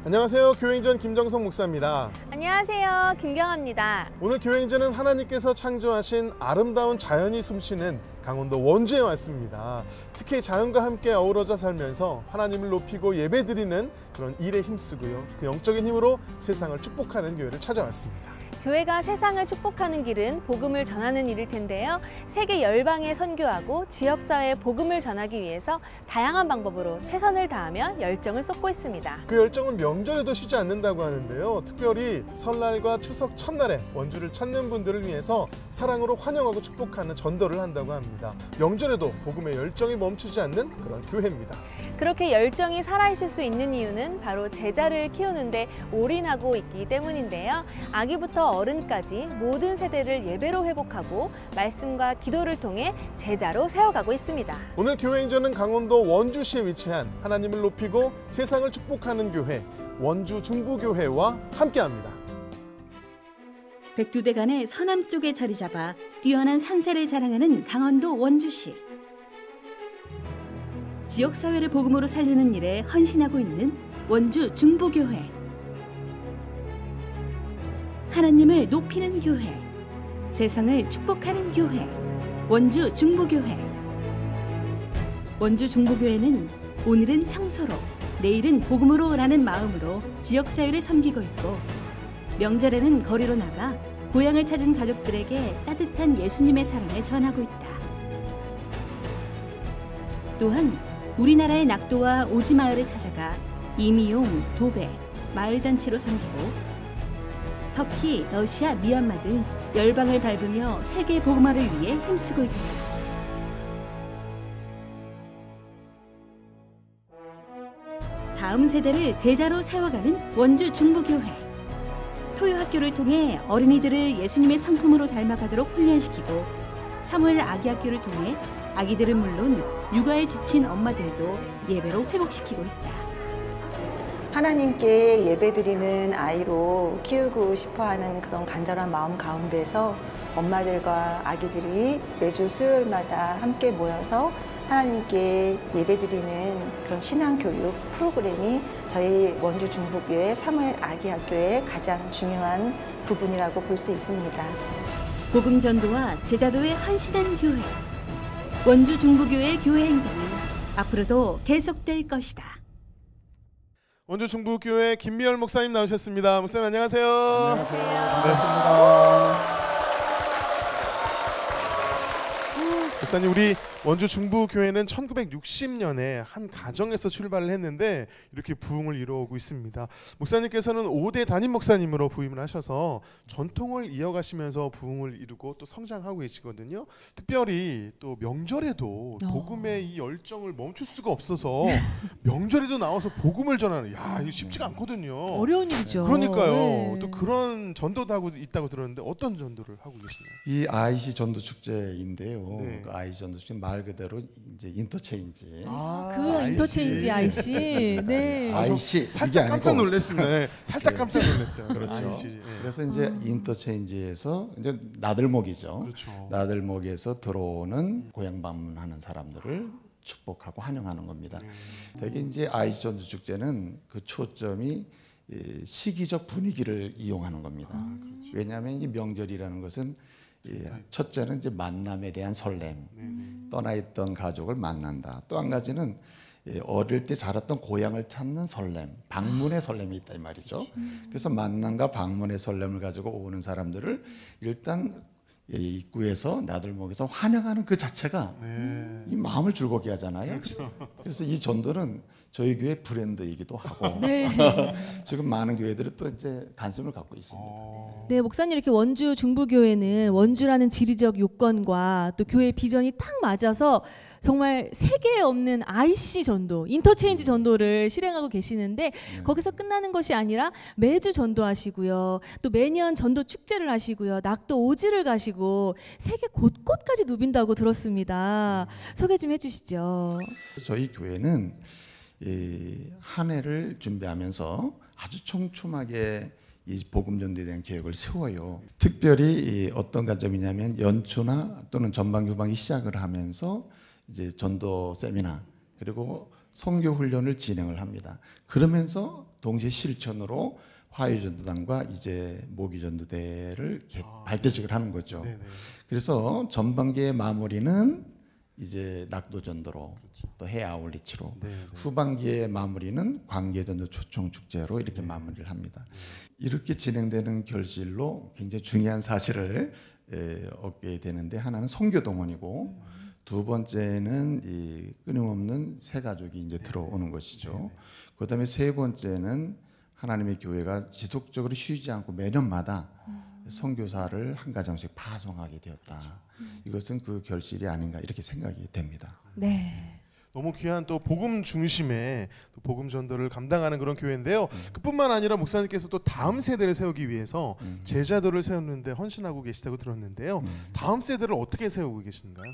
안녕하세요. 교회행전 김정성 목사입니다. 안녕하세요. 김경아입니다. 오늘 교회행전은 하나님께서 창조하신 아름다운 자연이 숨쉬는 강원도 원주에 왔습니다. 특히 자연과 함께 어우러져 살면서 하나님을 높이고 예배드리는 그런 일에 힘쓰고요. 그 영적인 힘으로 세상을 축복하는 교회를 찾아왔습니다. 교회가 세상을 축복하는 길은 복음을 전하는 일일 텐데요. 세계 열방에 선교하고 지역사회에 복음을 전하기 위해서 다양한 방법으로 최선을 다하며 열정을 쏟고 있습니다. 그 열정은 명절에도 쉬지 않는다고 하는데요. 특별히 설날과 추석 첫날에 원주를 찾는 분들을 위해서 사랑으로 환영하고 축복하는 전도를 한다고 합니다. 명절에도 복음의 열정이 멈추지 않는 그런 교회입니다. 그렇게 열정이 살아있을 수 있는 이유는 바로 제자를 키우는데 올인하고 있기 때문인데요. 아기부터 어른까지 모든 세대를 예배로 회복하고 말씀과 기도를 통해 제자로 세워가고 있습니다. 오늘 교회행전은 강원도 원주시에 위치한 하나님을 높이고 세상을 축복하는 교회 원주 중부교회와 함께합니다. 백두대간의 서남 쪽에 자리 잡아 뛰어난 산세를 자랑하는 강원도 원주시. 지역사회를 복음으로 살리는 일에 헌신하고 있는 원주 중부교회. 하나님을 높이는 교회, 세상을 축복하는 교회, 원주 중부교회. 원주 중부교회는 오늘은 청소로, 내일은 복음으로 라는 마음으로 지역사회를 섬기고 있고, 명절에는 거리로 나가 고향을 찾은 가족들에게 따뜻한 예수님의 사랑을 전하고 있다. 또한 우리나라의 낙도와 오지마을을 찾아가 이미용, 도배, 마을잔치로 섬기고 터키, 러시아, 미얀마 등 열방을 밟으며 세계 복음화를 위해 힘쓰고 있다. 다음 세대를 제자로 세워가는 원주 중부교회. 토요학교를 통해 어린이들을 예수님의 성품으로 닮아가도록 훈련시키고 사무엘 아기학교를 통해 아기들은 물론 육아에 지친 엄마들도 예배로 회복시키고 있다. 하나님께 예배드리는 아이로 키우고 싶어하는 그런 간절한 마음 가운데서 엄마들과 아기들이 매주 수요일마다 함께 모여서 하나님께 예배드리는 그런 신앙교육 프로그램이 저희 원주 중부교회 사무엘 아기학교의 가장 중요한 부분이라고 볼 수 있습니다. 복음 전도와 제자도에 헌신한 교회. 원주 중부교회 교회 행정은 앞으로도 계속될 것이다. 원주 중부교회 김미열 목사님 나오셨습니다. 목사님 안녕하세요. 안녕하세요. 반갑습니다. 목사님, 우리 원주 중부교회는 1960년에 한 가정에서 출발을 했는데 이렇게 부흥을 이루어오고 있습니다. 목사님께서는 5대 담임 목사님으로 부임을 하셔서 전통을 이어가시면서 부흥을 이루고 또 성장하고 계시거든요. 특별히 또 명절에도 복음의 이 열정을 멈출 수가 없어서 명절에도 나와서 복음을 전하는, 야, 이거 쉽지가 않거든요. 어려운 일이죠. 그러니까요. 네. 또 그런 전도도 하고 있다고 들었는데 어떤 전도를 하고 계시나요? 이 IC 전도 축제인데요. 네. 그 IC 전도 축제 말 그대로 이제 인터체인지. 그 인터체인지 IC. 네. IC 살짝 깜짝 놀랐습니다. 네, 살짝 네. 깜짝 놀랐어요. 그렇죠. IC. 네. 그래서 이제 인터체인지에서 이제 나들목이죠. 그렇죠. 나들목에서 들어오는 고향 방문하는 사람들을 축복하고 환영하는 겁니다. 되게 이제 IC 전도 축제는 그 초점이 시기적 분위기를 이용하는 겁니다. 그렇죠. 왜냐하면 이 명절이라는 것은 첫째는 이제 만남에 대한 설렘, 떠나있던 가족을 만난다. 또 한 가지는 어릴 때 자랐던 고향을 찾는 설렘, 방문의 설렘이 있다 이 말이죠. 그래서 만남과 방문의 설렘을 가지고 오는 사람들을 일단 입구에서 나들목에서 환영하는 그 자체가 이 마음을 즐겁게 하잖아요. 그렇죠. 그래서 이 전도는 저희 교회 브랜드이기도 하고 지금 많은 교회들이 또 이제 관심을 갖고 있습니다. 네, 목사님 이렇게 원주 중부교회는 원주라는 지리적 요건과 또 교회 비전이 딱 맞아서 정말 세계에 없는 IC 전도, 인터체인지 전도를 실행하고 계시는데 거기서 끝나는 것이 아니라 매주 전도하시고요. 또 매년 전도 축제를 하시고요. 낙도 오지를 가시고 세계 곳곳까지 누빈다고 들었습니다. 소개 좀 해주시죠. 저희 교회는 한 해를 준비하면서 아주 촘촘하게 이 복음 전도에 대한 계획을 세워요. 특별히 어떤 관점이냐면 연초나 또는 전반기 후반기 시작을 하면서 이제 전도 세미나 그리고 선교 훈련을 진행을 합니다. 그러면서 동시에 실천으로 화요전도단과 이제 모기전도대를 발대식을 하는 거죠. 네네. 그래서 전반기의 마무리는 이제 낙도전도로 또 해 아울리치로 네네. 후반기의 마무리는 광계전도 초청축제로 이렇게 마무리를 합니다. 이렇게 진행되는 결실로 굉장히 중요한 사실을 얻게 되는데 하나는 선교 동원이고 두 번째는 이 끊임없는 새 가족이 이제 들어오는 것이죠. 그다음에 세 번째는 하나님의 교회가 지속적으로 쉬지 않고 매년마다 선교사를 한 가정씩 파송하게 되었다. 이것은 그 결실이 아닌가 이렇게 생각이 됩니다. 네. 너무 귀한 또 복음 중심의 또 복음 전도를 감당하는 그런 교회인데요. 그뿐만 아니라 목사님께서 또 다음 세대를 세우기 위해서 제자도를 세웠는데 헌신하고 계시다고 들었는데요. 다음 세대를 어떻게 세우고 계신가요?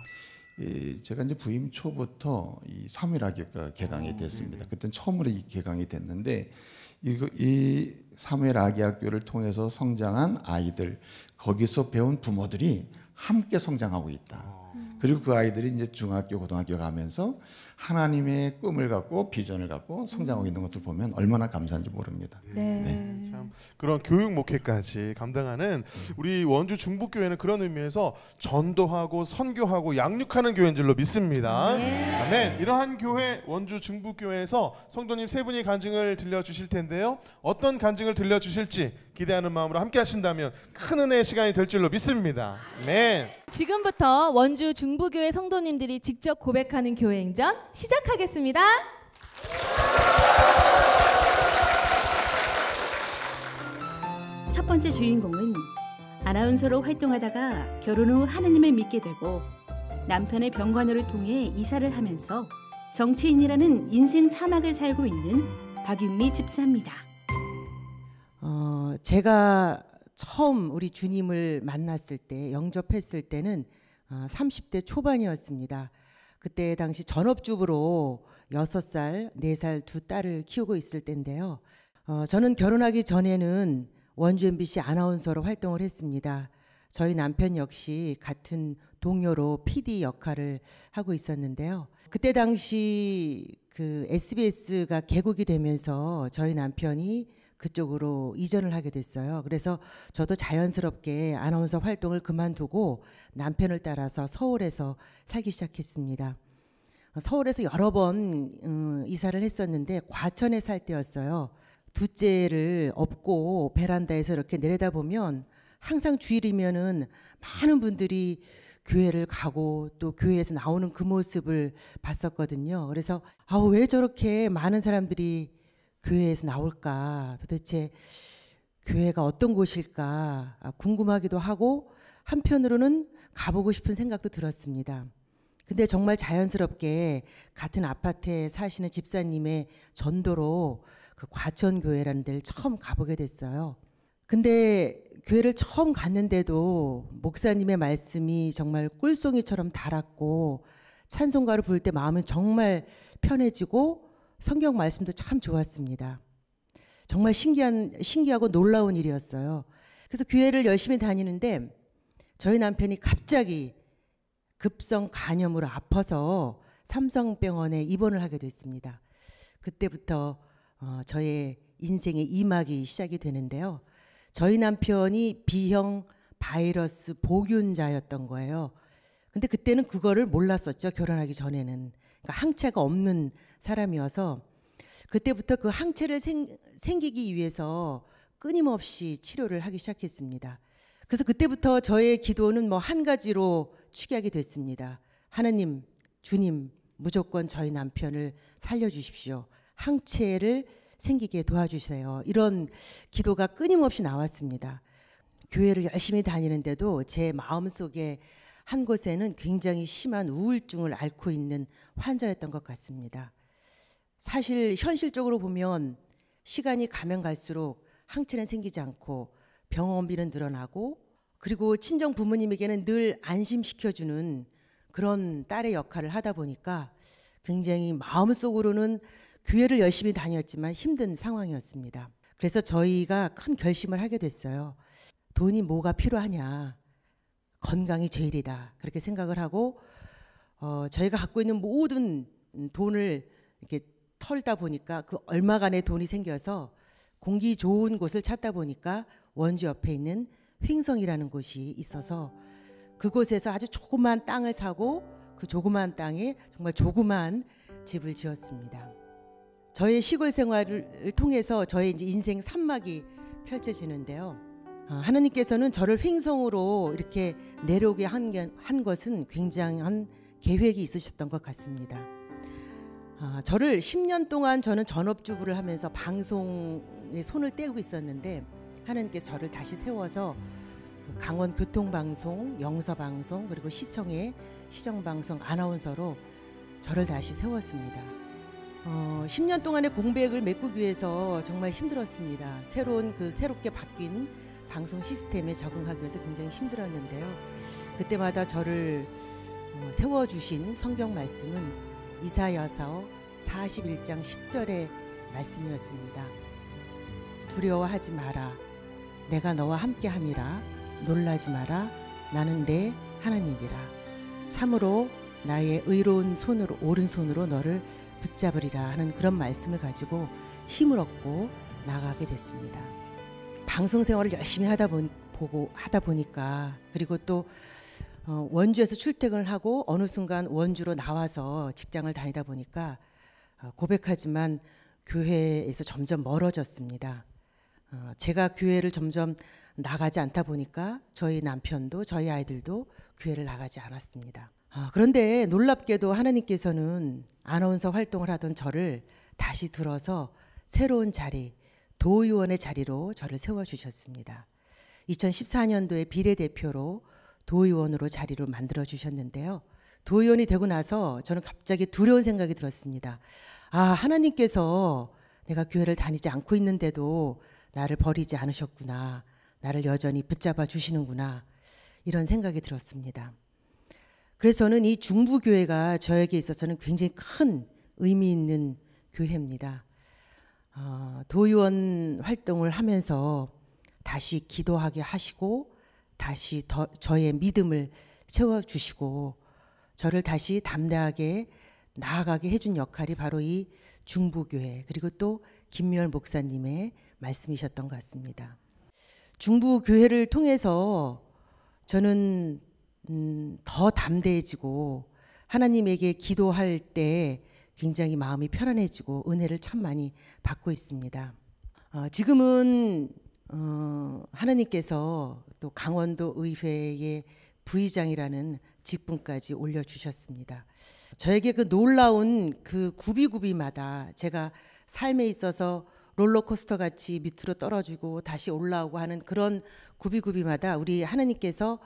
제가 이제 부임 초부터 이 사무엘학교가 개강이 됐습니다. 그때는 처음으로 이 개강이 됐는데 이 사무엘 아기학교를 통해서 성장한 아이들, 거기서 배운 부모들이 함께 성장하고 있다. 그리고 그 아이들이 이제 중학교, 고등학교 가면서 하나님의 꿈을 갖고 비전을 갖고 성장하고 있는 것을 보면 얼마나 감사한지 모릅니다. 네. 참 그런 교육 목회까지 감당하는 우리 원주 중북교회는 그런 의미에서 전도하고 선교하고 양육하는 교회인 줄로 믿습니다. 네. 아멘. 이러한 교회 원주 중북교회에서 성도님 세 분이 간증을 들려주실 텐데요. 어떤 간증을 들려주실지 기대하는 마음으로 함께 하신다면 큰 은혜의 시간이 될 줄로 믿습니다. 아멘. 지금부터 원주 중부교회 성도님들이 직접 고백하는 교회 행전 시작하겠습니다. 첫 번째 주인공은 아나운서로 활동하다가 결혼 후 하나님을 믿게 되고 남편의 병관호를 통해 이사를 하면서 정치인이라는 인생 사막을 살고 있는 박윤미 집사입니다. 제가 처음 우리 주님을 만났을 때, 영접했을 때는 30대 초반이었습니다. 그때 당시 전업주부로 6살, 4살 두 딸을 키우고 있을 때인데요. 저는 결혼하기 전에는 원주 MBC 아나운서로 활동을 했습니다. 저희 남편 역시 같은 동료로 PD 역할을 하고 있었는데요. 그때 당시 그 SBS가 개국이 되면서 저희 남편이 그쪽으로 이전을 하게 됐어요. 그래서 저도 자연스럽게 아나운서 활동을 그만두고 남편을 따라서 서울에서 살기 시작했습니다. 서울에서 여러 번 이사를 했었는데 과천에 살 때였어요. 둘째를 업고 베란다에서 이렇게 내려다보면 항상 주일이면은 많은 분들이 교회를 가고 또 교회에서 나오는 그 모습을 봤었거든요. 그래서 왜 저렇게 많은 사람들이 교회에서 나올까, 도대체 교회가 어떤 곳일까 궁금하기도 하고 한편으로는 가보고 싶은 생각도 들었습니다. 근데 정말 자연스럽게 같은 아파트에 사시는 집사님의 전도로 그 과천교회라는 데를 처음 가보게 됐어요. 근데 교회를 처음 갔는데도 목사님의 말씀이 정말 꿀송이처럼 달았고 찬송가를 부를 때 마음은 정말 편해지고 성경 말씀도 참 좋았습니다. 정말 신기하고 놀라운 일이었어요. 그래서 교회를 열심히 다니는데 저희 남편이 갑자기 급성 간염으로 아파서 삼성병원에 입원을 하게 됐습니다. 그때부터 저의 인생의 이막이 시작이 되는데요. 저희 남편이 B형 바이러스 보균자였던 거예요. 근데 그때는 그거를 몰랐었죠. 결혼하기 전에는. 그러니까 항체가 없는 사람이어서 그때부터 그 항체를 생기기 위해서 끊임없이 치료를 하기 시작했습니다. 그래서 그때부터 저의 기도는 한 가지로 축약이 됐습니다. 하나님, 주님, 무조건 저희 남편을 살려주십시오. 항체를 생기게 도와주세요. 이런 기도가 끊임없이 나왔습니다. 교회를 열심히 다니는데도 제 마음속에 한 곳에는 굉장히 심한 우울증을 앓고 있는 환자였던 것 같습니다. 사실 현실적으로 보면 시간이 가면 갈수록 항체는 생기지 않고 병원비는 늘어나고 그리고 친정 부모님에게는 늘 안심시켜주는 그런 딸의 역할을 하다 보니까 굉장히 마음속으로는 교회를 열심히 다녔지만 힘든 상황이었습니다. 그래서 저희가 큰 결심을 하게 됐어요. 돈이 뭐가 필요하냐. 건강이 제일이다. 그렇게 생각을 하고 저희가 갖고 있는 모든 돈을 이렇게 털다 보니까 그 얼마간의 돈이 생겨서 공기 좋은 곳을 찾다 보니까 원주 옆에 있는 횡성이라는 곳이 있어서 그곳에서 아주 조그만 땅을 사고 그 조그만 땅에 정말 조그만 집을 지었습니다. 저의 시골 생활을 통해서 저의 이제 인생 산막이 펼쳐지는데요. 하나님께서는 저를 횡성으로 이렇게 내려오게 한 것은 굉장한 계획이 있으셨던 것 같습니다. 저를 10년 동안 저는 전업주부를 하면서 방송에 손을 떼고 있었는데 하나님께서 저를 다시 세워서 강원 교통방송, 영서방송 그리고 시청의 시정방송 아나운서로 저를 다시 세웠습니다. 10년 동안의 공백을 메꾸기 위해서 정말 힘들었습니다. 새롭게 바뀐 방송 시스템에 적응하기 위해서 굉장히 힘들었는데요. 그때마다 저를 세워주신 성경 말씀은 이사야서 41장 10절의 말씀이었습니다. 두려워하지 마라. 내가 너와 함께함이라. 놀라지 마라. 나는 내 하나님이라. 참으로 나의 의로운 손으로 오른손으로 너를 붙잡으리라 하는 그런 말씀을 가지고 힘을 얻고 나가게 됐습니다. 방송 생활을 열심히 하다 보니까 그리고 또 원주에서 출퇴근을 하고 어느 순간 원주로 나와서 직장을 다니다 보니까 고백하지만 교회에서 점점 멀어졌습니다. 제가 교회를 점점 나가지 않다 보니까 저희 남편도 저희 아이들도 교회를 나가지 않았습니다. 그런데 놀랍게도 하나님께서는 아나운서 활동을 하던 저를 다시 들어서 새로운 자리, 도의원의 자리로 저를 세워주셨습니다. 2014년도에 비례대표로 도의원으로 자리를 만들어 주셨는데요. 도의원이 되고 나서 저는 갑자기 두려운 생각이 들었습니다. 하나님께서 내가 교회를 다니지 않고 있는데도 나를 버리지 않으셨구나. 나를 여전히 붙잡아 주시는구나. 이런 생각이 들었습니다. 그래서 저는 이 중부교회가 저에게 있어서는 굉장히 큰 의미 있는 교회입니다. 도의원 활동을 하면서 다시 기도하게 하시고 다시 저의 믿음을 채워주시고 저를 다시 담대하게 나아가게 해준 역할이 바로 이 중부교회 그리고 또 김미열 목사님의 말씀이셨던 것 같습니다. 중부교회를 통해서 저는 더 담대해지고 하나님에게 기도할 때 굉장히 마음이 편안해지고 은혜를 참 많이 받고 있습니다. 지금은 하나님께서 또 강원도 의회의 부의장이라는 직분까지 올려주셨습니다. 저에게 그 놀라운 그 구비구비마다 제가 삶에 있어서 롤러코스터 같이 밑으로 떨어지고 다시 올라오고 하는 그런 구비구비마다 우리 하나님께서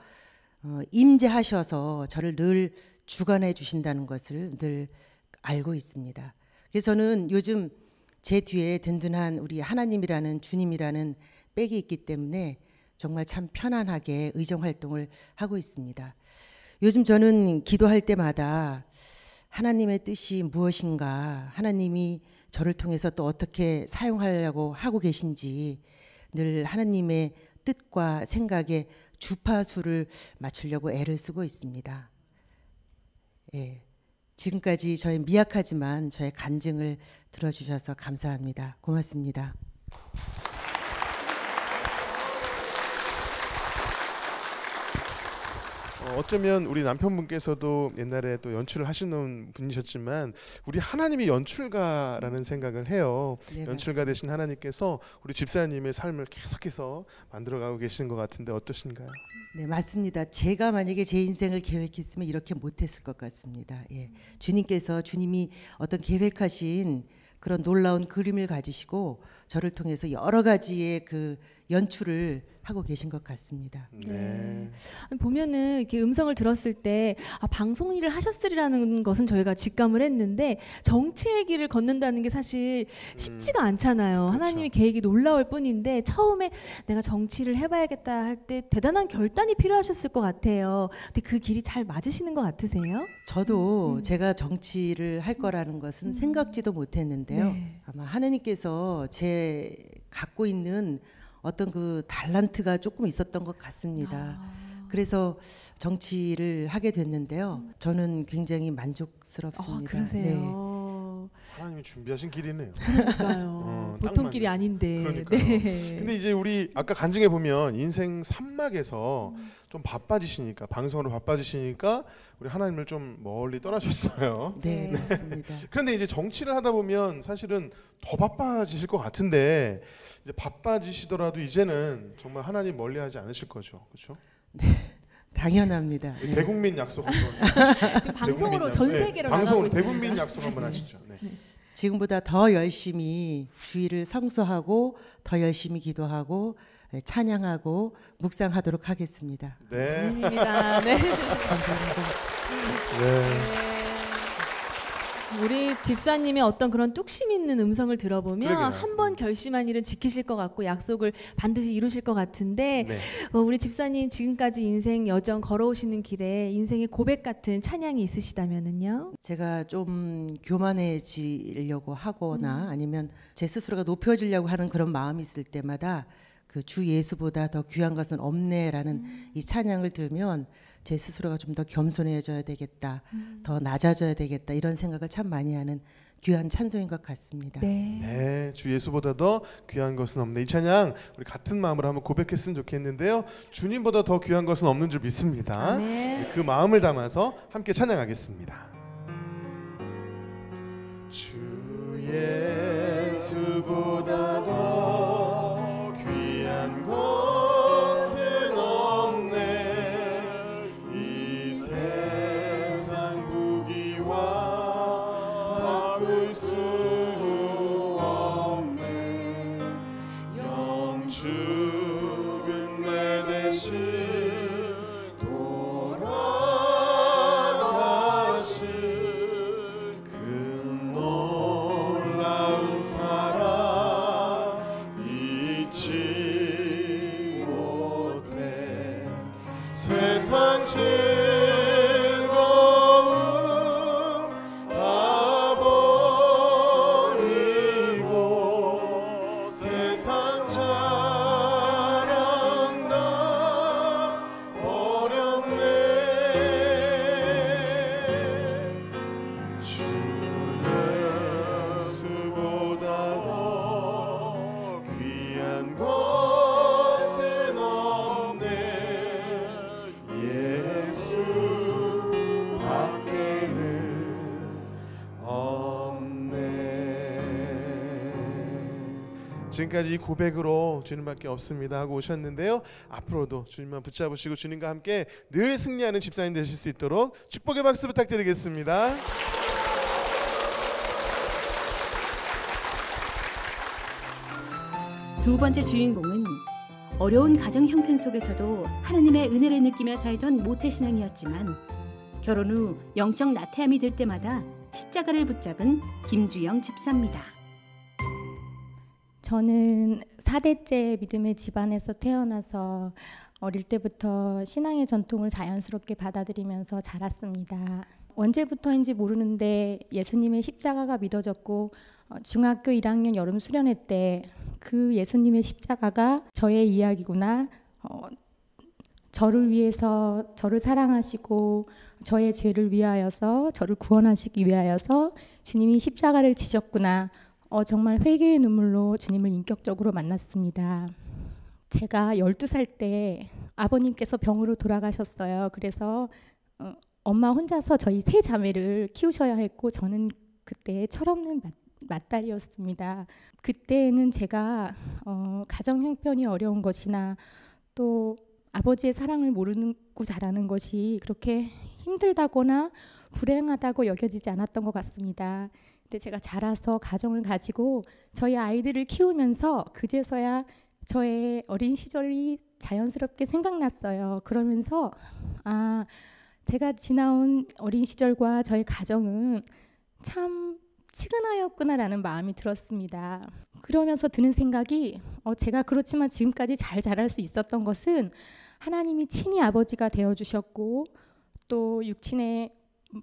임재하셔서 저를 늘 주관해 주신다는 것을 늘 알고 있습니다. 그래서 저는 요즘 제 뒤에 든든한 우리 하나님이라는 주님이라는 백이 있기 때문에 정말 참 편안하게 의정 활동을 하고 있습니다. 요즘 저는 기도할 때마다 하나님의 뜻이 무엇인가, 하나님이 저를 통해서 또 어떻게 사용하려고 하고 계신지 늘 하나님의 뜻과 생각에 주파수를 맞추려고 애를 쓰고 있습니다. 예, 지금까지 저의 미약하지만 저의 간증을 들어주셔서 감사합니다. 고맙습니다. 어쩌면 우리 남편분께서도 옛날에 또 연출을 하시는 분이셨지만 우리 하나님이 연출가라는 생각을 해요. 네, 연출가 맞습니다. 되신 하나님께서 우리 집사님의 삶을 계속해서 만들어가고 계시는 것 같은데 어떠신가요? 네, 맞습니다. 제가 만약에 제 인생을 계획했으면 이렇게 못했을 것 같습니다. 예. 주님이 어떤 계획하신 그런 놀라운 그림을 가지시고 저를 통해서 여러 가지의 그 연출을 하고 계신 것 같습니다. 네. 보면은 이렇게 음성을 들었을 때 방송 일을 하셨으리라는 것은 저희가 직감을 했는데 정치의 길을 걷는다는 게 사실 쉽지가 않잖아요. 그렇죠. 하나님의 계획이 놀라울 뿐인데 처음에 내가 정치를 해봐야겠다 할 때 대단한 결단이 필요하셨을 것 같아요. 근데 그 길이 잘 맞으시는 것 같으세요? 저도 제가 정치를 할 거라는 것은 생각지도 못했는데요. 네. 아마 하나님께서 제 갖고 있는 어떤 그 달란트가 조금 있었던 것 같습니다. 그래서 정치를 하게 됐는데요. 저는 굉장히 만족스럽습니다. 그러세요. 하나님이 준비하신 길이네요. 그러니까요. 딱 보통 맞네. 길이 아닌데. 그러니까요. 네. 근데 이제 우리 아까 간증해 보면 인생 산막에서 좀 바빠지시니까 방송으로 바빠지시니까 우리 하나님을 좀 멀리 떠나셨어요. 네, 네. 맞습니다. 그런데 이제 정치를 하다 보면 사실은 더 바빠지실 것 같은데 이제 바빠지시더라도 이제는 정말 하나님 멀리하지 않으실 거죠, 그렇죠? 당연합니다. 네. 대국민 약속 한번. 지금 방송으로 대국민 전 약속. 세계로 방송으로 나가고 있습니다. 대국민 약속 한번 하시죠. 네. 지금보다 더 열심히 주의를 성수하고 더 열심히 기도하고 찬양하고 묵상하도록 하겠습니다. 네. 아닙니다. 네. 감사합니다. 네. 우리 집사님의 어떤 그런 뚝심 있는 음성을 들어보면 그러게요. 한 번 결심한 일은 지키실 것 같고 약속을 반드시 이루실 것 같은데 네. 우리 집사님 지금까지 인생 여정 걸어오시는 길에 인생의 고백 같은 찬양이 있으시다면은요? 제가 좀 교만해지려고 하거나 아니면 제 스스로가 높여지려고 하는 그런 마음이 있을 때마다 그 주 예수보다 더 귀한 것은 없네라는 이 찬양을 들으면 제 스스로가 좀 더 겸손해져야 되겠다, 더 낮아져야 되겠다 이런 생각을 참 많이 하는 귀한 찬송인 것 같습니다. 네. 네, 주 예수보다 더 귀한 것은 없네. 이 찬양 우리 같은 마음으로 한번 고백했으면 좋겠는데요. 주님보다 더 귀한 것은 없는 줄 믿습니다. 아멘. 그 마음을 담아서 함께 찬양하겠습니다. 주 예수보다 더 귀한 것은 없네. 이 세상 부귀와 바꿀 수 없네. 영축은 내 대신 돌아가신 그 놀라운 사랑 잊지 못해. 세상 즐거움 다 버리고 세상 자랑 다 버렸네. 주 예수보다 더 귀한 것은 없네. 예수 밖에는 없네. 지금까지 이 고백으로 주님밖에 없습니다 하고 오셨는데요. 앞으로도 주님만 붙잡으시고 주님과 함께 늘 승리하는 집사님 되실 수 있도록 축복의 박수 부탁드리겠습니다. 두 번째 주인공은 어려운 가정 형편 속에서도 하나님의 은혜를 느끼며 살던 모태신앙이었지만 결혼 후 영적 나태함이 들 때마다 십자가를 붙잡은 김주영 집사입니다. 저는 4대째 믿음의 집안에서 태어나서 어릴 때부터 신앙의 전통을 자연스럽게 받아들이면서 자랐습니다. 언제부터인지 모르는데 예수님의 십자가가 믿어졌고 중학교 1학년 여름 수련회 때 그 예수님의 십자가가 저의 이야기구나. 저를 위해서 저를 사랑하시고 저의 죄를 위하여서 저를 구원하시기 위하여서 주님이 십자가를 지셨구나. 정말 회개의 눈물로 주님을 인격적으로 만났습니다. 제가 12살 때 아버님께서 병으로 돌아가셨어요. 그래서 엄마 혼자서 저희 세 자매를 키우셔야 했고 저는 그때 철없는 맏딸이었습니다. 그때는 제가 가정 형편이 어려운 것이나 또 아버지의 사랑을 모르고 자라는 것이 그렇게 힘들다거나 불행하다고 여겨지지 않았던 것 같습니다. 근데 제가 자라서 가정을 가지고 저희 아이들을 키우면서 그제서야 저의 어린 시절이 자연스럽게 생각났어요. 그러면서 제가 지나온 어린 시절과 저의 가정은 참 측은하였구나라는 마음이 들었습니다. 그러면서 드는 생각이 제가 그렇지만 지금까지 잘 자랄 수 있었던 것은 하나님이 친히 아버지가 되어주셨고 또 육친의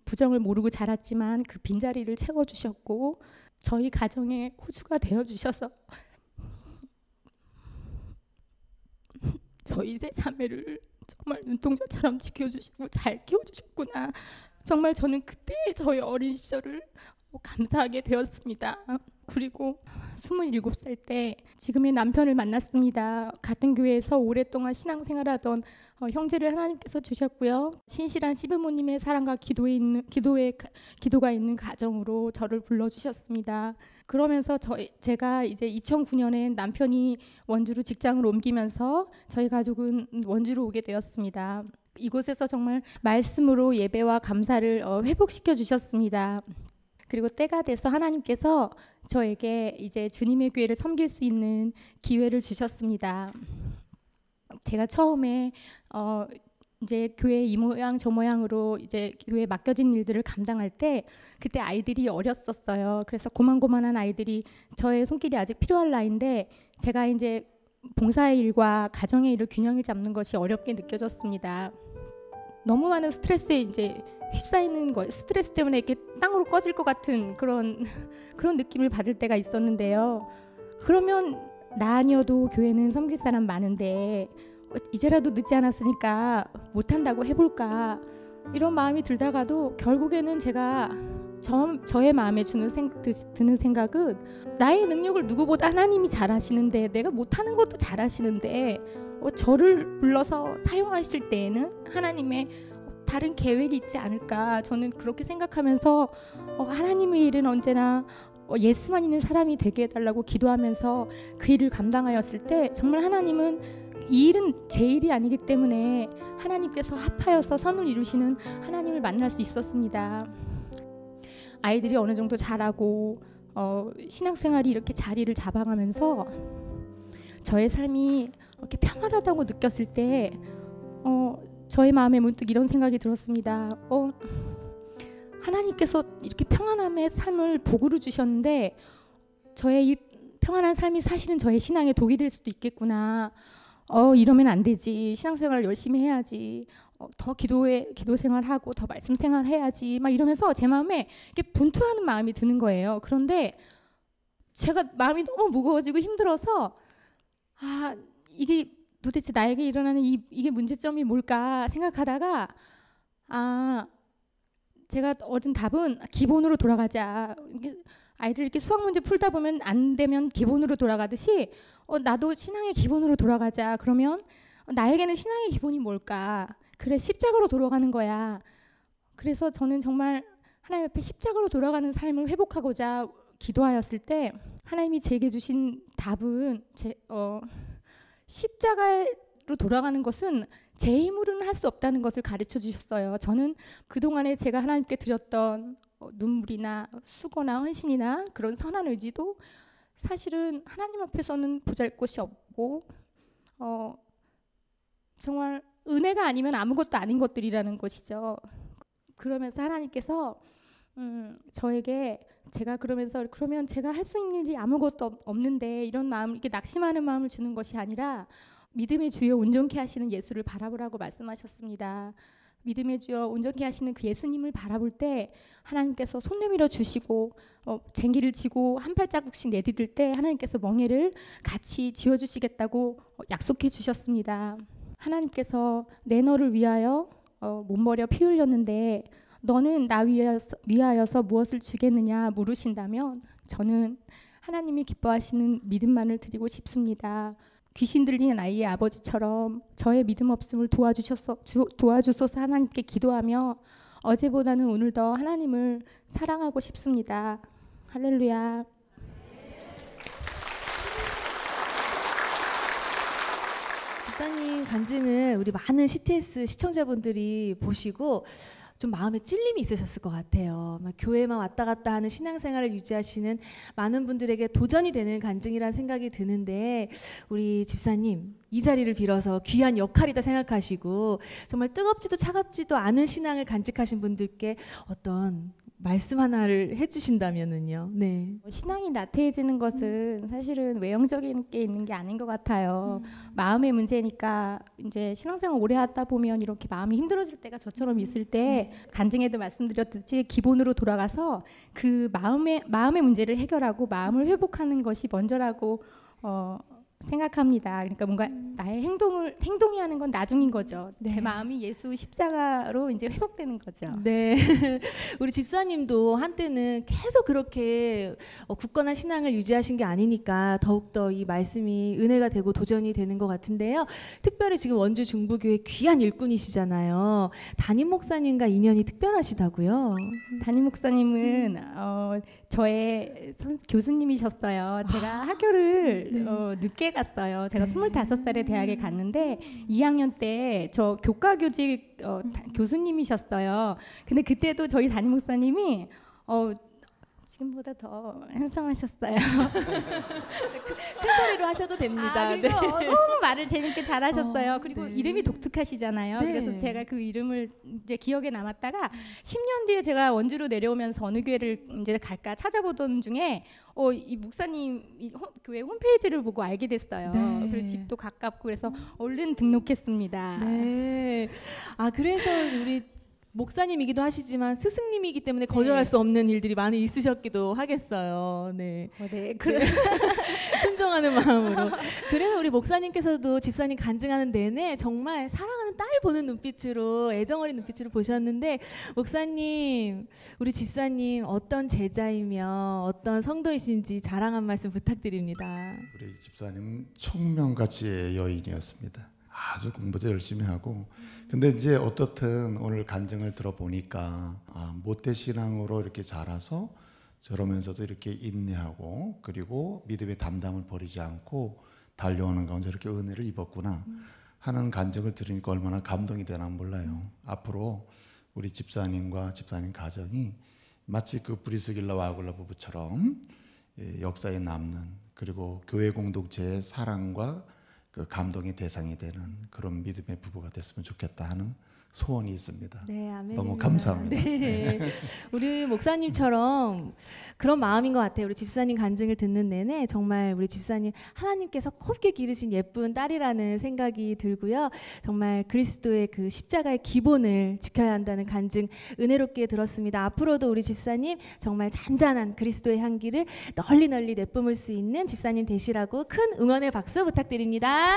부정을 모르고 자랐지만 그 빈자리를 채워주셨고 저희 가정의 호주가 되어주셔서 저희 세 자매를 정말 눈동자처럼 지켜주시고 잘 키워주셨구나. 정말 저는 그때 저희 어린 시절을 감사하게 되었습니다. 그리고 27살 때 지금의 남편을 만났습니다. 같은 교회에서 오랫동안 신앙생활하던 형제를 하나님께서 주셨고요. 신실한 시부모님의 사랑과 기도가 있는 가정으로 저를 불러주셨습니다. 그러면서 제가 이제 2009년에 남편이 원주로 직장을 옮기면서 저희 가족은 원주로 오게 되었습니다. 이곳에서 정말 말씀으로 예배와 감사를 회복시켜 주셨습니다. 그리고 때가 돼서 하나님께서 저에게 이제 주님의 교회를 섬길 수 있는 기회를 주셨습니다. 제가 처음에 이제 교회 이 모양 저 모양으로 이제 교회에 맡겨진 일들을 감당할 때 그때 아이들이 어렸었어요. 그래서 고만고만한 아이들이 저의 손길이 아직 필요할 나이인데 제가 이제 봉사의 일과 가정의 일을 균형을 잡는 것이 어렵게 느껴졌습니다. 너무 많은 스트레스에 이제 휩싸이는 거, 스트레스 때문에 이렇게 땅으로 꺼질 것 같은 그런 느낌을 받을 때가 있었는데요. 그러면 나 아니어도 교회는 섬길 사람 많은데 이제라도 늦지 않았으니까 못한다고 해볼까 이런 마음이 들다가도 결국에는 제가 저의 마음에 드는 생각은 나의 능력을 누구보다 하나님이 잘하시는데 내가 못하는 것도 잘하시는데 저를 불러서 사용하실 때에는 하나님의 다른 계획이 있지 않을까 저는 그렇게 생각하면서 하나님의 일은 언제나 예수만 있는 사람이 되게 해달라고 기도하면서 그 일을 감당하였을 때 정말 하나님은 이 일은 제 일이 아니기 때문에 하나님께서 합하여서 선을 이루시는 하나님을 만날 수 있었습니다. 아이들이 어느 정도 자라고 신앙생활이 이렇게 자리를 잡아가면서 저의 삶이 이렇게 평안하다고 느꼈을 때 저의 마음에 문득 이런 생각이 들었습니다. 하나님께서 이렇게 평안함의 삶을 복으로 주셨는데 저의 이 평안한 삶이 사실은 저의 신앙에 독이 될 수도 있겠구나. 이러면 안 되지. 신앙생활을 열심히 해야지. 더 기도 생활하고 더 말씀 생활해야지. 막 이러면서 제 마음에 이렇게 분투하는 마음이 드는 거예요. 그런데 제가 마음이 너무 무거워지고 힘들어서 이게 도대체 나에게 일어나는 이게 문제점이 뭘까 생각하다가 제가 얻은 답은 기본으로 돌아가자. 아이들 이렇게 수학 문제 풀다 보면 안 되면 기본으로 돌아가듯이 나도 신앙의 기본으로 돌아가자. 그러면 나에게는 신앙의 기본이 뭘까? 그래, 십자가로 돌아가는 거야. 그래서 저는 정말 하나님 앞에 십자가로 돌아가는 삶을 회복하고자 기도하였을 때 하나님이 제게 주신 답은 십자가로 돌아가는 것은 제 힘으로는 할 수 없다는 것을 가르쳐 주셨어요. 저는 그동안에 제가 하나님께 드렸던 눈물이나 수고나 헌신이나 그런 선한 의지도 사실은 하나님 앞에서는 보잘것이 없고 정말 은혜가 아니면 아무것도 아닌 것들이라는 것이죠. 그러면서 하나님께서 저에게 제가 그러면 제가 할 수 있는 일이 아무것도 없는데 이런 마음, 이렇게 낙심하는 마음을 주는 것이 아니라 믿음의 주여 온전케 하시는 예수를 바라보라고 말씀하셨습니다. 믿음의 주여 온전케 하시는 그 예수님을 바라볼 때 하나님께서 손 내밀어 주시고 쟁기를 지고 한 발자국씩 내디딜 때 하나님께서 멍에를 같이 지어주시겠다고 약속해 주셨습니다. 하나님께서 내 너를 위하여 몸버려 피 흘렸는데 너는 나 위하여서 무엇을 주겠느냐 물으신다면 저는 하나님이 기뻐하시는 믿음만을 드리고 싶습니다. 귀신 들린 아이의 아버지처럼 저의 믿음 없음을 도와주소서 하나님께 기도하며 어제보다는 오늘 더 하나님을 사랑하고 싶습니다. 할렐루야. 집사님 간증을 우리 많은 CTS 시청자분들이 보시고 좀 마음에 찔림이 있으셨을 것 같아요. 교회만 왔다 갔다 하는 신앙생활을 유지하시는 많은 분들에게 도전이 되는 간증이라는 생각이 드는데 우리 집사님 이 자리를 빌어서 귀한 역할이다 생각하시고 정말 뜨겁지도 차갑지도 않은 신앙을 간직하신 분들께 어떤 말씀 하나를 해주신다면은요. 네. 신앙이 나태해지는 것은 사실은 외형적인 게 있는 게 아닌 것 같아요. 마음의 문제니까 이제 신앙생활 오래 하다 보면 이렇게 마음이 힘들어질 때가 저처럼 있을 때 간증에도 말씀드렸듯이 기본으로 돌아가서 그 마음의 문제를 해결하고 마음을 회복하는 것이 먼저라고 생각합니다. 그러니까 뭔가 나의 행동이 하는 건 나중인 거죠. 네. 제 마음이 예수 십자가로 이제 회복되는 거죠. 네. 우리 집사님도 한때는 계속 그렇게 굳건한 신앙을 유지하신 게 아니니까 더욱더 이 말씀이 은혜가 되고 도전이 되는 것 같은데요. 특별히 지금 원주 중부교회 귀한 일꾼이시잖아요. 담임 목사님과 인연이 특별하시다고요? 담임 목사님은 저의 교수님이셨어요. 제가 학교를 늦게 갔어요. 제가 25살에 대학에 갔는데 2학년 때 저 교과교직 교수님이셨어요. 근데 그때도 저희 담임 목사님이 지금보다 더 핸섬하셨어요. 큰 소리로 하셔도 됩니다. 그리고 너무 말을 재밌게 잘하셨어요. 그리고 네. 이름이 독특하시잖아요. 네. 그래서 제가 그 이름을 이제 기억에 남았다가 10년 뒤에 제가 원주로 내려오면서 어느 교회를 이제 갈까 찾아보던 중에 이 목사님 교회 홈페이지를 보고 알게 됐어요. 네. 그리고 집도 가깝고 그래서 얼른 등록했습니다. 네. 그래서 우리 목사님이기도 하시지만 스승님이기 때문에 거절할 수 없는 일들이 많이 있으셨기도 하겠어요. 네. 네, 순종하는 마음으로. 그래서 우리 목사님께서도 집사님 간증하는 내내 정말 사랑하는 딸 보는 눈빛으로 애정어린 눈빛으로 보셨는데 목사님, 우리 집사님 어떤 제자이며 어떤 성도이신지 자랑 한 말씀 부탁드립니다. 우리 집사님은 총명같이 여인이었습니다. 아주 공부도 열심히 하고 근데 이제 어떻든 오늘 간증을 들어보니까 모태신앙으로 이렇게 자라서 저러면서도 이렇게 인내하고 그리고 믿음의 담담을 버리지 않고 달려오는 가운데 이렇게 은혜를 입었구나 하는 간증을 들으니까 얼마나 감동이 되나 몰라요. 앞으로 우리 집사님과 집사님 가정이 마치 그 브리스길라와 아굴라 부부처럼 역사에 남는 그리고 교회 공동체의 사랑과 그 감동의 대상이 되는 그런 믿음의 부부가 됐으면 좋겠다 하는 소원이 있습니다. 네, 아멘. 너무 감사합니다. 네. 우리 목사님처럼 그런 마음인 것 같아요. 우리 집사님 간증을 듣는 내내 정말 우리 집사님 하나님께서 곱게 기르신 예쁜 딸이라는 생각이 들고요. 정말 그리스도의 그 십자가의 기본을 지켜야 한다는 간증 은혜롭게 들었습니다. 앞으로도 우리 집사님 정말 잔잔한 그리스도의 향기를 널리 내뿜을 수 있는 집사님 되시라고 큰 응원의 박수 부탁드립니다.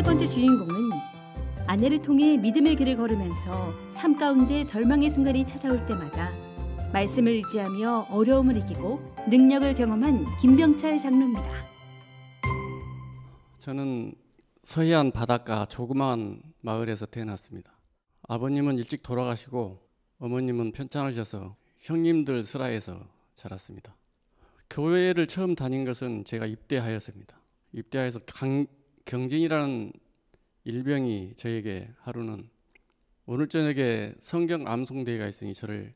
번째 주인공은 아내를 통해 믿음의 길을 걸으면서 삶 가운데 절망의 순간이 찾아올 때마다 말씀을 의지하며 어려움을 이기고 능력을 경험한 김병철 장로입니다. 저는 서해안 바닷가 조그마한 마을에서 태어났습니다. 아버님은 일찍 돌아가시고 어머님은 편찮으셔서 형님들 슬하에서 자랐습니다. 교회를 처음 다닌 것은 제가 입대하였습니다. 입대하여서 경진이라는 일병이 저에게 하루는 오늘 저녁에 성경 암송대회가 있으니 저를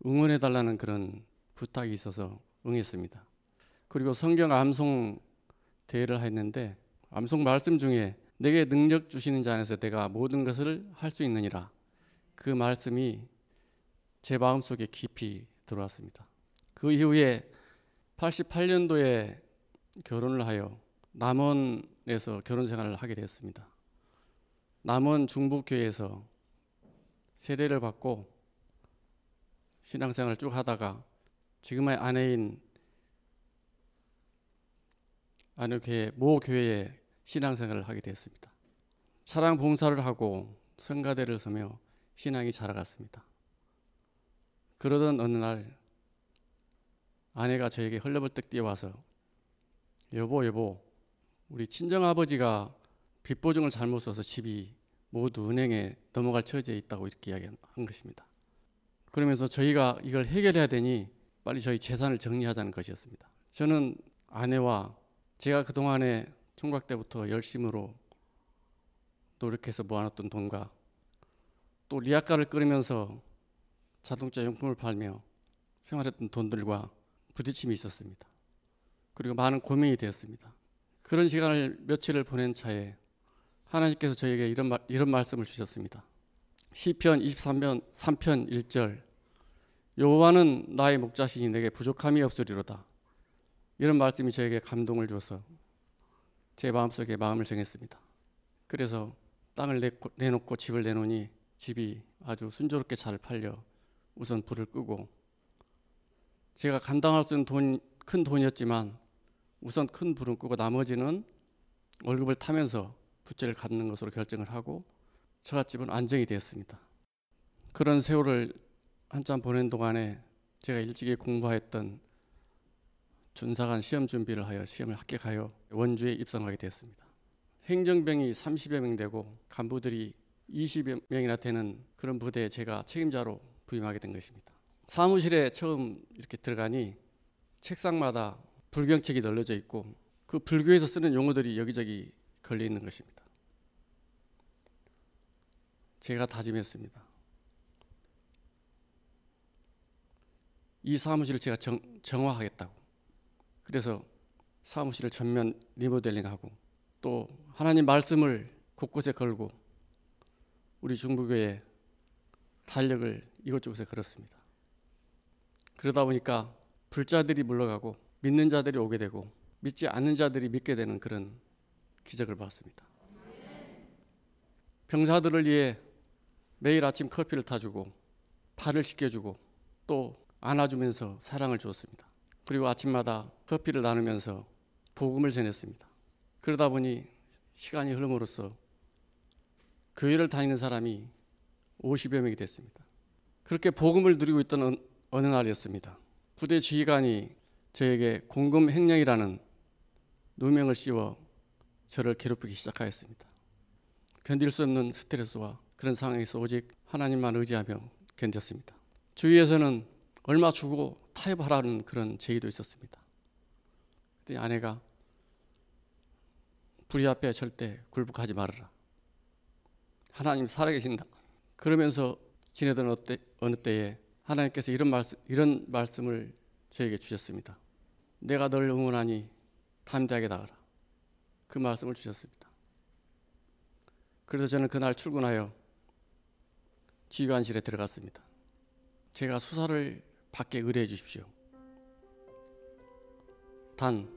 응원해달라는 그런 부탁이 있어서 응했습니다. 그리고 성경 암송 대회를 했는데 암송 말씀 중에 내게 능력 주시는 자 안에서 내가 모든 것을 할 수 있느니라, 그 말씀이 제 마음속에 깊이 들어왔습니다. 그 이후에 88년도에 결혼을 하여 남원에서 결혼 생활을 하게 되었습니다. 남원 중부교회에서 세례를 받고 신앙생활을 쭉 하다가 지금의 아내인 안효교회 모교회에 신앙생활을 하게 되었습니다. 차량 봉사를 하고 성가대를 서며 신앙이 자라갔습니다. 그러던 어느 날 아내가 저에게 헐레벌떡 뛰어와서 여보 우리 친정아버지가 빚보증을 잘못 써서 집이 모두 은행에 넘어갈 처지에 있다고 이렇게 이야기한 것입니다. 그러면서 저희가 이걸 해결해야 되니 빨리 저희 재산을 정리하자는 것이었습니다. 저는 아내와 제가 그동안에 총각 때부터 열심으로 노력해서 모아놨던 돈과 또 리아카를 끓이면서 자동차 용품을 팔며 생활했던 돈들과 부딪힘이 있었습니다. 그리고 많은 고민이 되었습니다. 그런 시간을 며칠을 보낸 차에 하나님께서 저에게 이런 말씀을 주셨습니다. 시편 23편 3편 1절 여호와는 나의 목자시니 내게 부족함이 없으리로다. 이런 말씀이 저에게 감동을 주어서 제 마음속에 마음을 정했습니다. 그래서 땅을 내놓고 집을 내놓으니 집이 아주 순조롭게 잘 팔려 우선 불을 끄고 제가 감당할 수 있는 큰 돈이었지만 우선 큰 불은 끄고 나머지는 월급을 타면서 부채를 갚는 것으로 결정을 하고 처갓집은 안정이 되었습니다. 그런 세월을 한참 보낸 동안에 제가 일찍이 공부했던 준사관 시험 준비를 하여 시험을 합격하여 원주에 입성하게 되었습니다. 행정병이 30여 명 되고 간부들이 20여 명이나 되는 그런 부대에 제가 책임자로 부임하게 된 것입니다. 사무실에 처음 이렇게 들어가니 책상마다 불경책이 널려져 있고 그 불교에서 쓰는 용어들이 여기저기 걸려 있는 것입니다. 제가 다짐했습니다. 이 사무실을 제가 정화하겠다고. 그래서 사무실을 전면 리모델링하고 또 하나님 말씀을 곳곳에 걸고 우리 중부교회 달력을 이곳저곳에 걸었습니다. 그러다 보니까 불자들이 물러가고 믿는 자들이 오게 되고 믿지 않는 자들이 믿게 되는 그런 기적을 봤습니다. 병사들을 위해 매일 아침 커피를 타주고 발을 씻겨주고 또 안아주면서 사랑을 주었습니다. 그리고 아침마다 커피를 나누면서 복음을 전했습니다. 그러다 보니 시간이 흐름으로써 교회를 다니는 사람이 50여 명이 됐습니다. 그렇게 복음을 누리고 있던 어느 날이었습니다. 부대 지휘관이 저에게 공금 횡령이라는 누명을 씌워 저를 괴롭히기 시작하였습니다. 견딜 수 없는 스트레스와 그런 상황에서 오직 하나님만 의지하며 견뎠습니다. 주위에서는 얼마 주고 타협하라는 그런 제의도 있었습니다. 그때 아내가 불의 앞에 절대 굴복하지 말아라. 하나님 살아계신다. 그러면서 지내던 어느 때에 하나님께서 이런 말씀을 저에게 주셨습니다. 내가 널 응원하니 담대하게 나가라. 그 말씀을 주셨습니다. 그래서 저는 그날 출근하여 지휘관실에 들어갔습니다. 제가 수사를 받게 의뢰해 주십시오. 단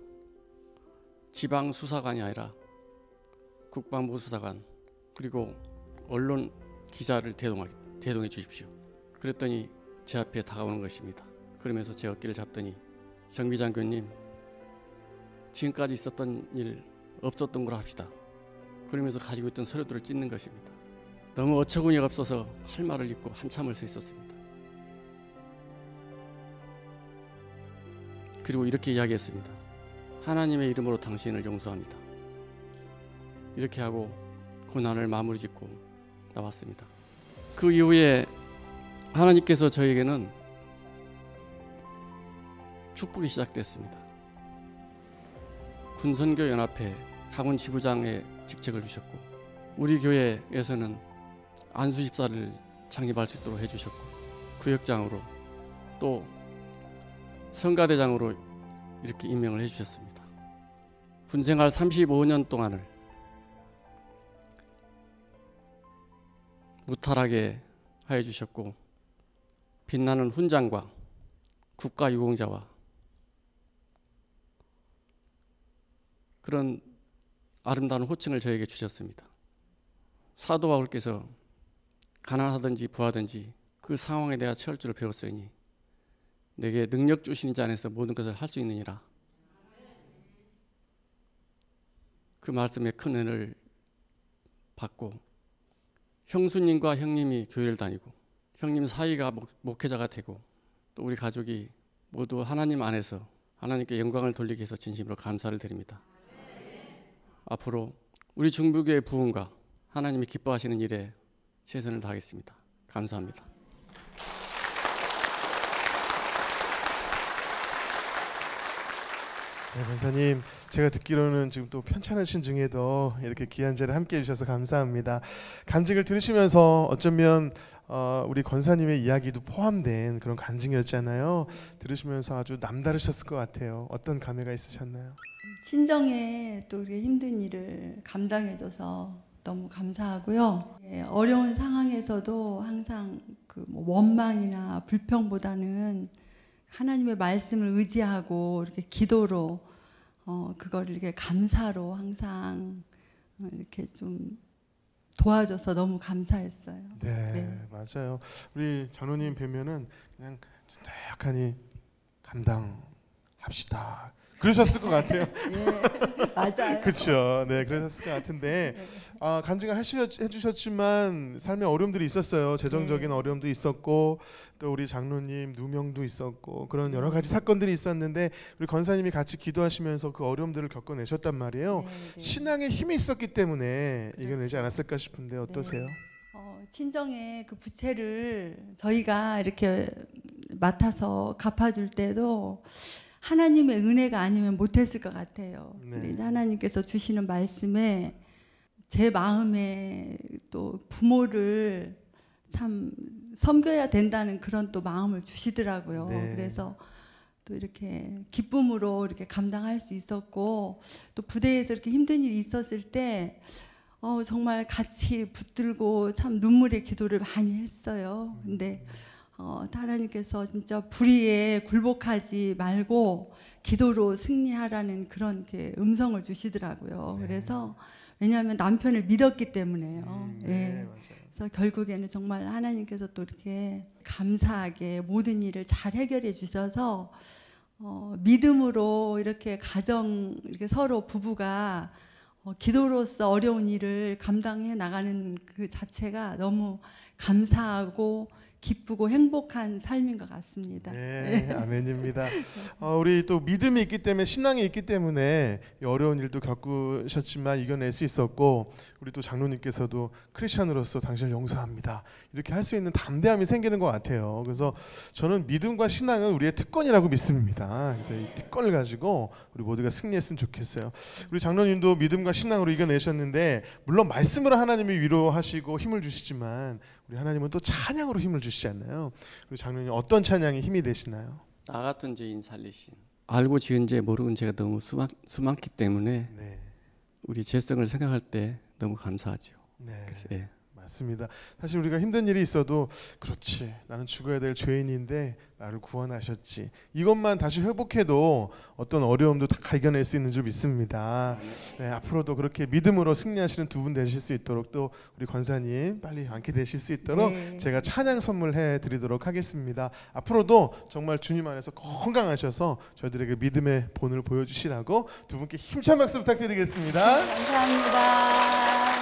지방 수사관이 아니라 국방부 수사관 그리고 언론 기자를 대동해 주십시오. 그랬더니 제 앞에 다가오는 것입니다. 그러면서 제 어깨를 잡더니 정비 장교님 지금까지 있었던 일 없었던 걸로 합시다. 그러면서 가지고 있던 서류들을 찢는 것입니다. 너무 어처구니가 없어서 할 말을 잊고 한참을 서 있었습니다. 그리고 이렇게 이야기했습니다. 하나님의 이름으로 당신을 용서합니다. 이렇게 하고 고난을 마무리 짓고 나왔습니다. 그 이후에 하나님께서 저에게는 축복이 시작됐습니다. 군선교연합회 강원 지부장의 직책을 주셨고, 우리 교회에서는 안수집사를 창립할 수 있도록 해주셨고, 구역장으로 또 성가대장으로 이렇게 임명을 해주셨습니다. 군생활 35년 동안을 무탈하게 하여 주셨고, 빛나는 훈장과 국가유공자와 그런 아름다운 호칭을 저에게 주셨습니다. 사도 바울께서 가난하든지 부하든지 그 상황에 대하 처할 줄을 배웠으니 내게 능력 주신 자 안에서 모든 것을 할 수 있느니라. 그 말씀에 큰 은혜를 받고 형수님과 형님이 교회를 다니고 형님 사이가 목회자가 되고 또 우리 가족이 모두 하나님 안에서 하나님께 영광을 돌리기 위해서 진심으로 감사를 드립니다. 앞으로 우리 중부교회 부흥과 하나님이 기뻐하시는 일에 최선을 다하겠습니다. 감사합니다. 네, 권사님, 제가 듣기로는 지금 또 편찮으신 중에도 이렇게 귀한 자리를 함께 해주셔서 감사합니다. 간증을 들으시면서 어쩌면 우리 권사님의 이야기도 포함된 그런 간증이었잖아요. 들으시면서 아주 남다르셨을 것 같아요. 어떤 감회가 있으셨나요? 친정에 또 우리 힘든 일을 감당해줘서 너무 감사하고요. 어려운 상황에서도 항상 그 원망이나 불평보다는 하나님의 말씀을 의지하고 이렇게 기도로 그거를 이렇게 감사로 항상 이렇게 좀 도와줘서 너무 감사했어요. 네, 맞아요. 우리 장로님 뵈면은 그냥 약간이 감당합시다. 그러셨을 것 같아요. 네, 맞아요. 그렇죠. 네, 그러셨을 것 같은데 간증을 해주셨지만 삶에 어려움들이 있었어요. 재정적인 어려움도 있었고 또 우리 장로님 누명도 있었고 그런 여러 가지 사건들이 있었는데 우리 권사님이 같이 기도하시면서 그 어려움들을 겪어내셨단 말이에요. 신앙에 힘이 있었기 때문에 이겨내지 않았을까 싶은데 어떠세요? 친정에 그 부채를 저희가 이렇게 맡아서 갚아줄 때도 하나님의 은혜가 아니면 못했을 것 같아요. 네. 하나님께서 주시는 말씀에 제 마음에 또 부모를 참 섬겨야 된다는 그런 또 마음을 주시더라고요. 네. 그래서 또 이렇게 기쁨으로 이렇게 감당할 수 있었고 또 부대에서 이렇게 힘든 일이 있었을 때 정말 같이 붙들고 참 눈물의 기도를 많이 했어요. 근데 하나님께서 진짜 불의에 굴복하지 말고 기도로 승리하라는 그런 이렇게 음성을 주시더라고요. 네. 그래서 왜냐하면 남편을 믿었기 때문에요. 네, 그래서 결국에는 정말 하나님께서 또 이렇게 감사하게 모든 일을 잘 해결해 주셔서 믿음으로 이렇게 가정 이렇게 서로 부부가 기도로서 어려운 일을 감당해 나가는 그 자체가 너무 감사하고 기쁘고 행복한 삶인 것 같습니다. 네, 아멘입니다. 우리 또 믿음이 있기 때문에 신앙이 있기 때문에 어려운 일도 겪으셨지만 이겨낼 수 있었고 우리 또 장로님께서도 크리스천으로서 당신을 용서합니다. 이렇게 할 수 있는 담대함이 생기는 것 같아요. 그래서 저는 믿음과 신앙은 우리의 특권이라고 믿습니다. 그래서 이 특권을 가지고 우리 모두가 승리했으면 좋겠어요. 우리 장로님도 믿음과 신앙으로 이겨내셨는데 물론 말씀으로 하나님이 위로하시고 힘을 주시지만 우리 하나님은 또 찬양으로 힘을 주시잖아요. 우리 장로님 어떤 찬양이 힘이 되시나요? 나 같은 죄인 살리신. 알고 지은 죄 모르는 죄가 너무 수많기 때문에 네. 우리 죄성을 생각할 때 너무 감사하죠. 네. 네. 맞습니다. 사실 우리가 힘든 일이 있어도 그렇지 나는 죽어야 될 죄인인데 나를 구원하셨지 이것만 다시 회복해도 어떤 어려움도 다 이겨낼 수 있는 줄 믿습니다. 네, 앞으로도 그렇게 믿음으로 승리하시는 두 분 되실 수 있도록 또 우리 권사님 빨리 앉게 되실 수 있도록 제가 찬양 선물해 드리도록 하겠습니다. 앞으로도 정말 주님 안에서 건강하셔서 저희들에게 믿음의 본을 보여주시라고 두 분께 힘찬 박수 부탁드리겠습니다. 감사합니다.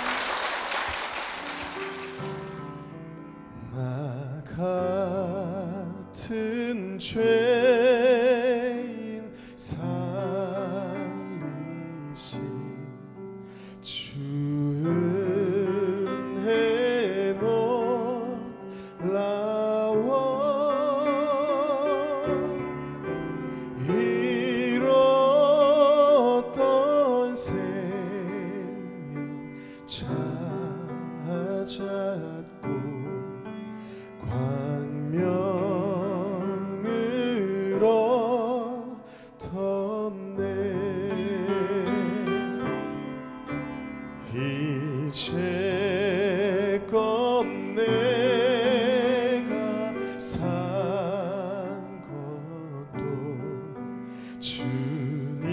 주님의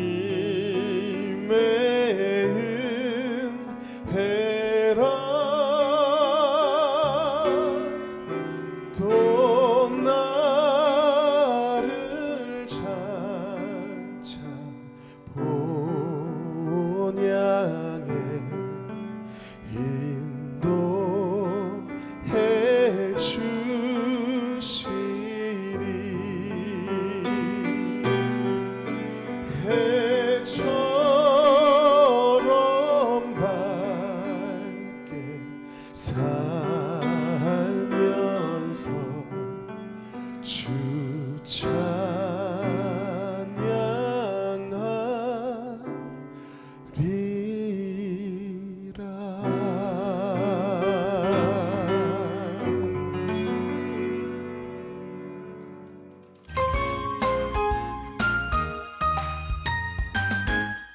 은혜라 또 나를 찬차 본향에 인도해 주시리. 해처럼 밝게 살면서 주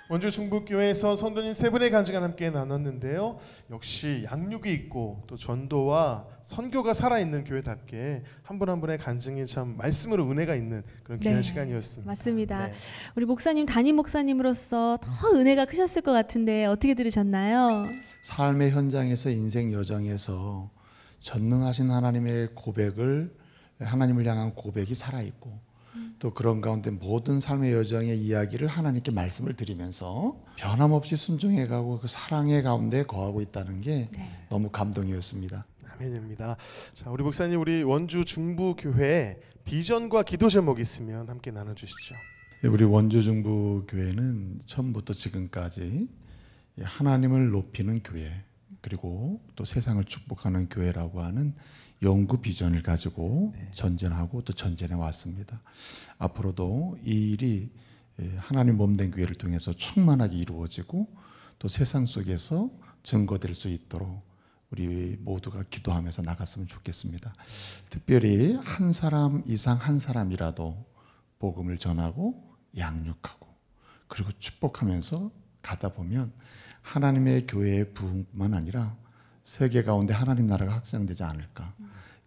원주 중북교회에서 성도님 세 분의 간증을 함께 나눴는데요. 역시 양육이 있고 또 전도와 선교가 살아있는 교회답게 한 분 한 분의 간증이 참 말씀으로 은혜가 있는 그런 귀한 시간이었습니다. 맞습니다. 우리 목사님, 담임 목사님으로서 더 은혜가 크셨을 것 같은데 어떻게 들으셨나요? 삶의 현장에서 인생 여정에서 전능하신 하나님의 고백을, 하나님을 향한 고백이 살아있고 또 그런 가운데 모든 삶의 여정의 이야기를 하나님께 말씀을 드리면서 변함없이 순종해가고 그 사랑의 가운데 거하고 있다는 게 너무 감동이었습니다. 아멘입니다. 자, 우리 목사님, 우리 원주 중부교회 비전과 기도 제목이 있으면 함께 나눠주시죠. 우리 원주 중부교회는 처음부터 지금까지 하나님을 높이는 교회, 그리고 또 세상을 축복하는 교회라고 하는 영구 비전을 가지고 전전하고 또 전전해 왔습니다. 앞으로도 이 일이 하나님 몸된 교회를 통해서 충만하게 이루어지고 또 세상 속에서 증거될 수 있도록 우리 모두가 기도하면서 나갔으면 좋겠습니다. 특별히 한 사람 이상 한 사람이라도 복음을 전하고 양육하고 그리고 축복하면서 가다 보면 하나님의 교회의 부흥뿐만 아니라 세계 가운데 하나님 나라가 확장되지 않을까,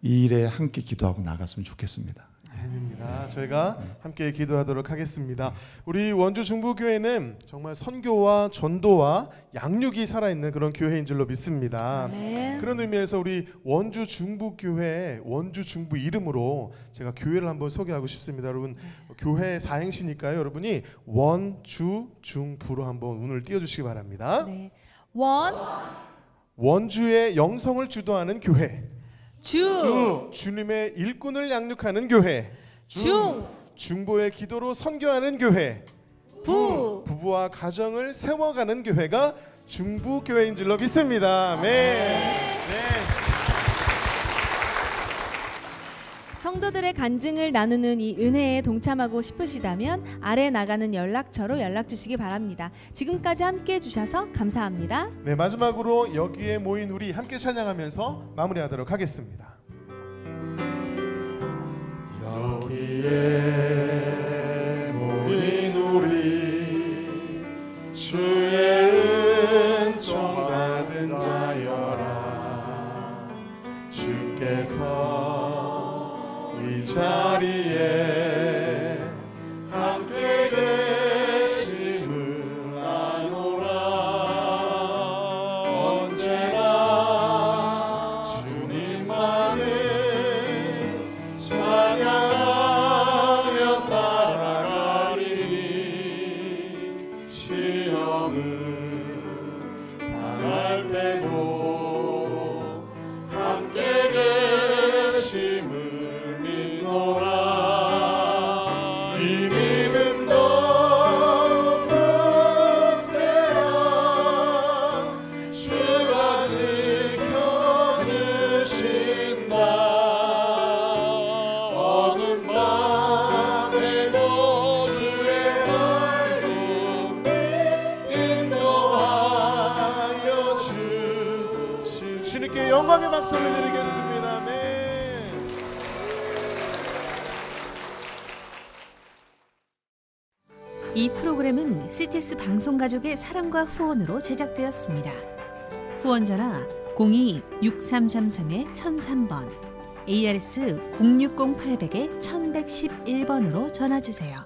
이 일에 함께 기도하고 나갔으면 좋겠습니다. 아닙니다. 저희가 함께 기도하도록 하겠습니다. 우리 원주 중부교회는 정말 선교와 전도와 양육이 살아있는 그런 교회인 줄로 믿습니다. 그런 의미에서 우리 원주 중부교회, 원주 중부 이름으로 제가 교회를 한번 소개하고 싶습니다. 여러분, 교회 사행시니까요. 여러분이 원주 중부로 한번 운을 띄워주시기 바랍니다. 원주의 영성을 주도하는 교회. 주님의 일꾼을 양육하는 교회. 중보의 기도로 선교하는 교회. 부부와 가정을 세워가는 교회가 중부교회인 줄로 믿습니다. 아멘. 성도들의 간증을 나누는 이 은혜에 동참하고 싶으시다면 아래 나가는 연락처로 연락 주시기 바랍니다. 지금까지 함께 해주셔서 감사합니다. 네, 마지막으로 여기에 모인 우리 함께 찬양하면서 마무리하도록 하겠습니다. 여기에 모인 우리 주의 은총 받은 자여라. 주께서 이 자리에 함께 계심을 아노라. 언제나 주님만을 찬양하며 따라가리니 시험을 당할 때도 함께 계심을 이미는 더욱 극세라. 주가 지켜주신다. 어두운 밤에도 주의 말씀 인도하여 주신 주님께 영광의 박수를 드리겠습니다. 아멘. 이 프로그램은 CTS 방송가족의 사랑과 후원으로 제작되었습니다. 후원 전화 02-6333-1003번, ARS 060-800-1111번으로 전화주세요.